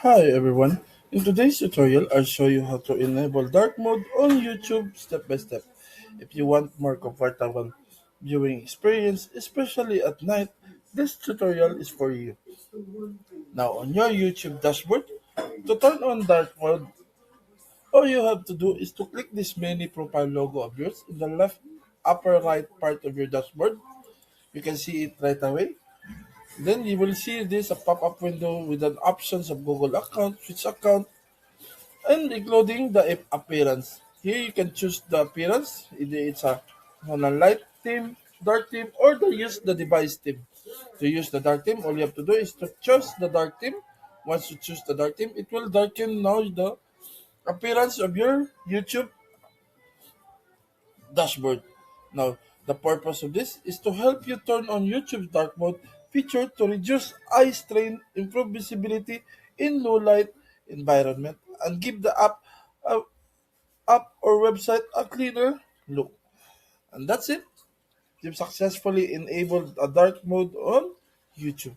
Hi everyone. In today's tutorial, I'll show you how to enable dark mode on YouTube step by step. If you want more comfortable viewing experience, especially at night, this tutorial is for you. Now on your YouTube dashboard, to turn on dark mode, all you have to do is to click this mini profile logo of yours in the left upper right part of your dashboard. You can see it right away. Then you will see this a pop-up window with an options of Google account, Switch account, and including the appearance. Here you can choose the appearance, either it's on a light theme, dark theme, or to use the device theme. To use the dark theme, all you have to do is to choose the dark theme. Once you choose the dark theme, it will darken now the appearance of your YouTube dashboard. Now, the purpose of this is to help you turn on YouTube's dark mode feature to reduce eye strain, improve visibility in low light environment, and give the a app or website a cleaner look. And that's it. You've successfully enabled a dark mode on YouTube.